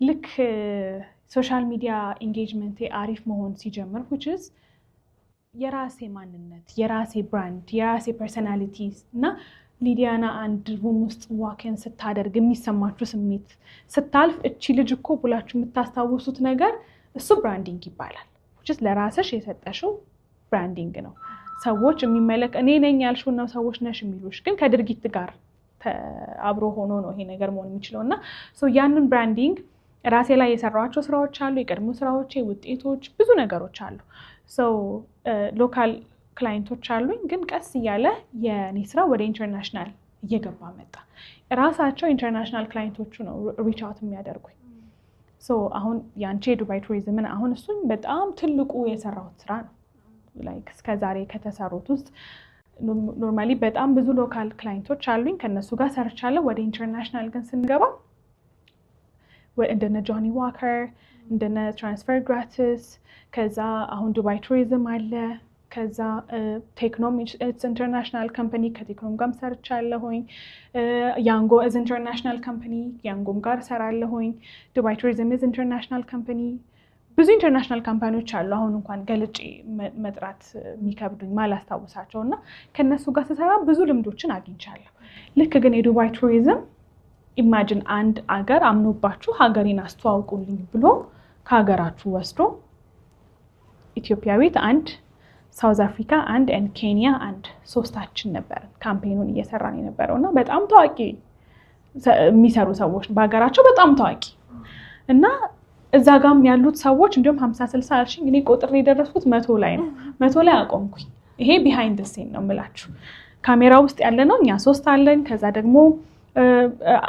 ልክ ሶሻል ሚዲያ ኢንጌጅመንት አሪፍ መሆን ሲጀምር which is የራሴ ማንነት የራሴ ብራንድ የራሴ ፐርሰናሊቲ እና ሊዲያና አንድ ሩም ውስጥ ዋክን ስታደርግ የሚሰማችሁ ስሜት ስታልፍ እቺ ልጅ እኮ ብላችሁ የምታስታውሱት ነገር እሱ ብራንዲንግ ይባላል which is ለራስሽ የሰጠሽው ብራንዲንግ ነው ሰዎች የሚመለከ እኔ ነኝ ያልሽው ነው ሰዎች ነሽ የሚሉሽ ግን ከድርጊት ጋር አብሮ ሆኖ ነው ይሄ ነገር መሆን የሚችለውና ሶ ያንን ብራንዲንግ ራሴ ላይ የሰራኋቸው ስራዎች አሉ የቀድሞ ስራዎቼ ውጤቶች ብዙ ነገሮች አሉ ሶ ሎካል ክላይንቶች አሉኝ ግን ቀስ እያለ የኔ ስራ ወደ ኢንተርናሽናል እየገባ መጣ ራሳቸው ኢንተርናሽናል ክላይንቶቹ ነው ሪች አውት የሚያደርጉኝ ሶ አሁን ያንቺ ዱባይ ቱሪዝምን አሁን እሱን በጣም ትልቁ የሰራሁት ስራ ነው ላይክ እስከዛሬ ከተሰሩት ውስጥ ኖርማሊ በጣም ብዙ ሎካል ክላይንቶች አሉኝ ከነሱ ጋር ሰርቻለሁ ወደ ኢንተርናሽናል ግን ስንገባ እንደነ ጆኒ ዋከር እንደነ ትራንስፈር ግራቲስ ከዛ አሁን ዱባይ ቱሪዝም አለ ከዛ ቴክኖም ኢትስ ኢንተርናሽናል ካምፓኒ ከቴክኖም ጋር ሰርቻለሁኝ ያንጎ ኢዝ ኢንተርናሽናል ካምፓኒ ያንጎም ጋር ሰራለሁኝ ዱባይ ቱሪዝም ኢዝ ኢንተርናሽናል ካምፓኒ ብዙ ኢንተርናሽናል ካምፓኒዎች አሉ አሁን እንኳን ገልጬ መጥራት የሚከብዱኝ ማላስታውሳቸውና ከነሱ ጋር ስሰራ ብዙ ልምዶችን አግኝቻለሁ ልክ ግን የዱባይ ቱሪዝም ኢማጂን አንድ አገር አምኖባችሁ ሀገሬን አስተዋውቁልኝ ብሎ ከሀገራችሁ ወስዶ ኢትዮጵያዊት አንድ ሳውዝ አፍሪካ አንድ and ኬንያ አንድ ሶስታችን ነበር ካምፔኑን እየሰራን የነበረውና በጣም ታዋቂ የሚሰሩ ሰዎች በሀገራቸው በጣም ታዋቂ እና እዛ ጋም ያሉት ሰዎች እንደውም 50 60 አልሽኝ እኔ ቁጥር የደረስኩት 100 ላይ ነው 100 ላይ አቆምኩኝ ይሄ ቢሃይንድ ዘ ሲን ነው የምላችሁ ካሜራ ውስጥ ያለ ነው እኛ 3 አለን ከዛ ደግሞ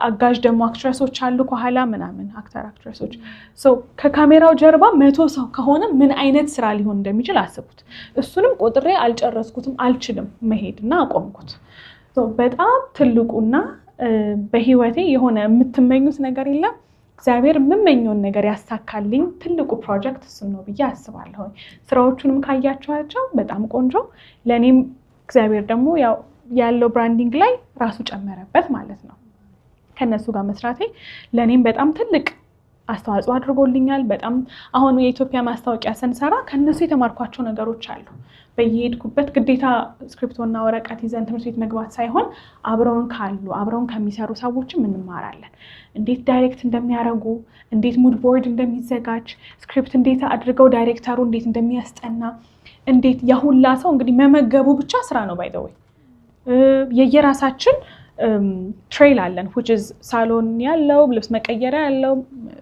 አጋዥ ደግሞ አክትረሶች አሉ ከኋላ ምናምን አክትረሶች ሶ ከካሜራው ጀርባ 100 ሰው ከሆነ ምን አይነት ስራ ሊሆን እንደሚችል አስቡት እሱንም ቁጥሬ አልጨረስኩትም አልችልም መሄድና አቆምኩት ሶ በጣም ትልቁና በህይወቴ የሆነ የምትመኙት ነገር የለም እግዚአብሔር የምመኘውን ነገር ያሳካልኝ ትልቁ ፕሮጀክት እሱ ነው ብዬ አስባለሁ ስራዎቹንም ካያችኋቸው በጣም ቆንጆ ለኔም እግዚአብሔር ደግሞ ያለው ብራንዲንግ ላይ ራሱ ጨመረበት ማለት ነው ከነሱ ጋር መስራቴ ለኔም በጣም ትልቅ አስተዋጽኦ አድርጎልኛል በጣም አሁን የኢትዮጵያ ማስታወቂያ ሰንሰራ ከነሱ የተማርኳቸው ነገሮች አሉ በየሄድኩበት ግዴታ ስክሪፕቶና ወረቀት ይዘን ትምህርት ቤት መግባት ሳይሆን አብረውን ከሚሰሩ ሰዎችም እንማራለን እንዴት ዳይሬክት እንደሚያደርጉ እንዴት ሙድ ቦርድ እንደሚዘጋጅ ስክሪፕት እንዴት አድርገው ዳይሬክተሩ እንዴት እንደሚያስጠና እንዴት ያሁላ ሰው እንግዲህ መመገቡ ብቻ ስራ ነው ባይ ዘ ወይ የየራሳችን ትሬል አለን which is ሳሎን ያለው ልብስ መቀየሪያ ያለው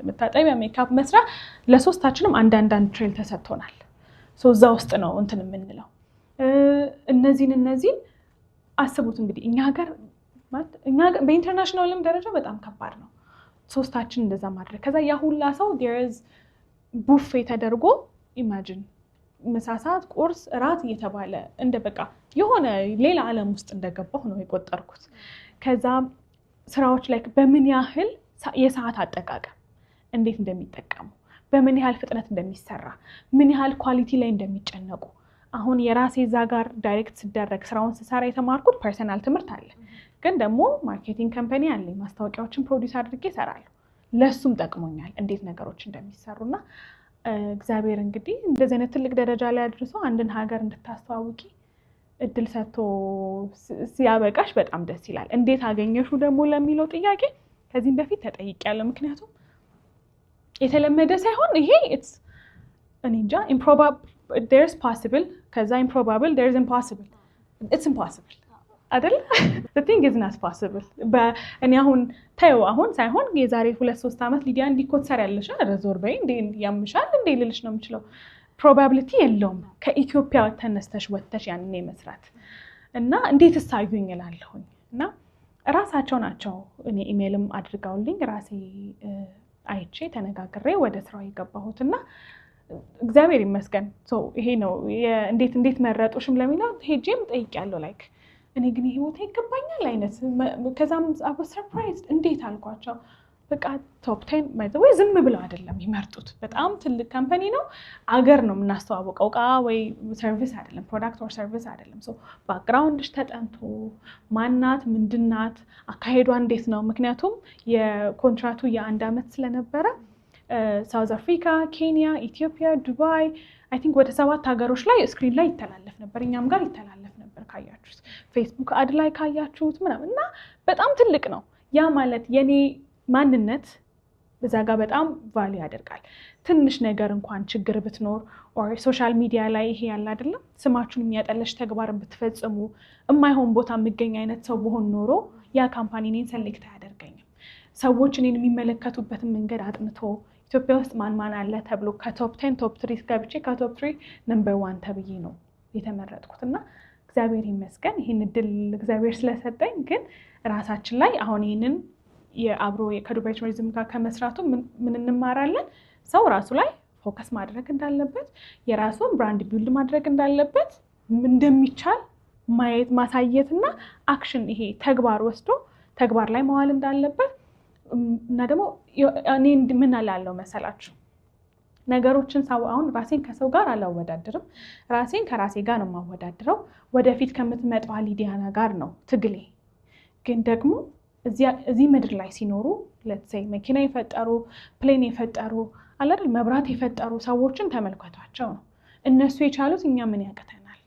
መታጠቢያ ሜካፕ መስራት ለሶስታችንም አንድ ትሬል ተሰጥቶናል ሶ እዛ ውስጥ ነው እንትን የምንለው እነዚህን አስቡት እንግዲህ እኛ ሀገር በኢንተርናሽናልም ደረጃ በጣም ከባድ ነው ሶስታችን እንደዛ ማድረግ ከዛ ያሁላ ሰው there is ቡፌ ተደርጎ ኢማጂን መሳሳት ቁርስ ራት እየተባለ እንደ በቃ የሆነ ሌላ ዓለም ውስጥ እንደገባሁ ነው የቆጠርኩት ከዛ ስራዎች ላይ በምን ያህል የሰዓት አጠቃቀም እንዴት እንደሚጠቀሙ በምን ያህል ፍጥነት እንደሚሰራ ምን ያህል ኳሊቲ ላይ እንደሚጨነቁ አሁን የራሴ እዛ ጋር ዳይሬክት ሲደረግ ስራውን ስሰራ የተማርኩት ፐርሰናል ትምህርት አለ ግን ደግሞ ማርኬቲንግ ካምፓኒ አለኝ ማስታወቂያዎችን ፕሮዲዩስ አድርጌ እሰራለሁ ለሱም ጠቅሞኛል እንዴት ነገሮች እንደሚሰሩና እግዚአብሔር እንግዲህ እንደዚህ አይነት ትልቅ ደረጃ ላይ አድርሶ አንድን ሀገር እንድታስተዋውቂ እድል ሰጥቶ ሲያበቃሽ በጣም ደስ ይላል እንዴት አገኘሹ ደግሞ ለሚለው ጥያቄ ከዚህም በፊት ተጠይቄያለሁ ምክንያቱም የተለመደ ሳይሆን ይሄ እኔ እንጃ improbable there's possible ከዛ improbable there's impossible it's impossible አይደል the thing is not possible እኔ አሁን አሁን ሳይሆን የዛሬ 2-3 አመት ሊዲያ እንዲኮትሰር ያለሽ አረዞር በይ እንዴ ያምሻል እንዴ ልልሽ ነው የምችለው probability የለውም ከኢትዮጵያ ተነስተሽ ወጥተሽ ያንኔ መስራት እና እንዴት ሳይዩኝ እላለሁኝ እና ራሳቸው ናቸው እኔ ኢሜልም አድርጋውልኝ ራሴ አይቼ ተነጋግሬ ወደ ስራው የገባሁትና እግዚአብሔር ይመስገን ሶ ይሄ ነው እንዴት መረጡሽም ለሚለው ሄጄም ጠይቄያለሁ ላይክ እኔ ግን ህይወቴ ይገባኛል አይነት ከዛም አብ ሰርፕራይዝድ እንዴት አልኳቸው በቃ ቶፕ 10 ማለት ወይ ዝም ብለው አይደለም ይመርጡት በጣም ትልቅ ካምፓኒ ነው አገር ነው የምናስተዋውቀው ቃ ወይ ሰርቪስ አይደለም ፕሮዳክት ኦር ሰርቪስ አይደለም ሶ ባክግራውንድሽ ተጠንቶ ማናት ምንድናት አካሄዷ እንዴት ነው ምክንያቱም የኮንትራቱ የ1 አመት ስለነበረ ሳውዝ አፍሪካ፣ ኬንያ፣ ኢትዮጵያ፣ ዱባይ አይ ቲንክ ወደ 7 ሀገሮች ላይ ስክሪን ላይ ይተላለፍ ነበር። እኛም ጋር ይተላለፍ ነበር ካያችሁት፣ ፌስቡክ አድ ላይ ካያችሁት ምናምን እና በጣም ትልቅ ነው። ያ ማለት የኔ ማንነት በዛ ጋር በጣም ቫልዩ ያደርጋል። ትንሽ ነገር እንኳን ችግር ብትኖር ኦር ሶሻል ሚዲያ ላይ ይሄ ያለ አይደለም ስማችሁን የሚያጠለሽ ተግባርን ብትፈጽሙ የማይሆን ቦታ የሚገኝ አይነት ሰው በሆን ኖሮ ያ ካምፓኒ እኔን ሰሌክት አያደርገኝም። ሰዎች እኔን የሚመለከቱበትን መንገድ አጥንቶ ኢትዮጵያ ውስጥ ማን አለ ተብሎ ከቶፕ 10 ቶፕ 3 ገብቼ ከቶፕ 3 ነምበር 1 ተብዬ ነው የተመረጥኩትና እግዚአብሔር ይመስገን ይሄን እድል እግዚአብሔር ስለሰጠኝ። ግን ራሳችን ላይ አሁን ይሄንን የአብሮ ከዱባይ ቱሪዝም ጋር ከመስራቱ ምን እንማራለን? ሰው ራሱ ላይ ፎከስ ማድረግ እንዳለበት፣ የራሱን ብራንድ ቢልድ ማድረግ እንዳለበት፣ እንደሚቻል ማየት ማሳየትና አክሽን ይሄ ተግባር ወስዶ ተግባር ላይ መዋል እንዳለበት እና ደግሞ እኔ ምን አላለው መሰላችሁ ነገሮችን ሰው አሁን ራሴን ከሰው ጋር አላወዳድርም። ራሴን ከራሴ ጋር ነው የማወዳድረው። ወደፊት ከምትመጣው ሊዲያና ጋር ነው ትግሌ። ግን ደግሞ እዚህ ምድር ላይ ሲኖሩ let's say መኪና የፈጠሩ ፕሌን የፈጠሩ አይደል መብራት የፈጠሩ ሰዎችን ተመልከቷቸው ነው። እነሱ የቻሉት እኛ ምን ያቀተናል?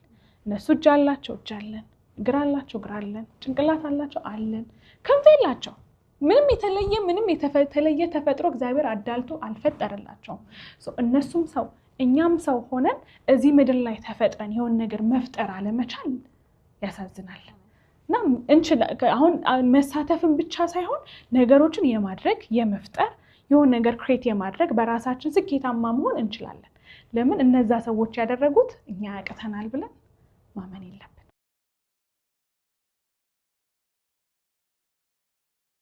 እነሱ እጅ አላቸው እጅ አለን፣ እግር አላቸው እግር አለን፣ ጭንቅላት አላቸው አለን፣ ክንፍ የላቸው። ምንም የተለየ ተፈጥሮ እግዚአብሔር አዳልቶ አልፈጠረላቸውም። እነሱም ሰው እኛም ሰው ሆነን እዚህ ምድር ላይ ተፈጥረን የሆነ ነገር መፍጠር አለመቻል ያሳዝናል። እና አሁን መሳተፍን ብቻ ሳይሆን ነገሮችን የማድረግ የመፍጠር የሆነ ነገር ክሬት የማድረግ በራሳችን ስኬታማ መሆን እንችላለን። ለምን እነዛ ሰዎች ያደረጉት እኛ ያቀተናል ብለን ማመን የለም።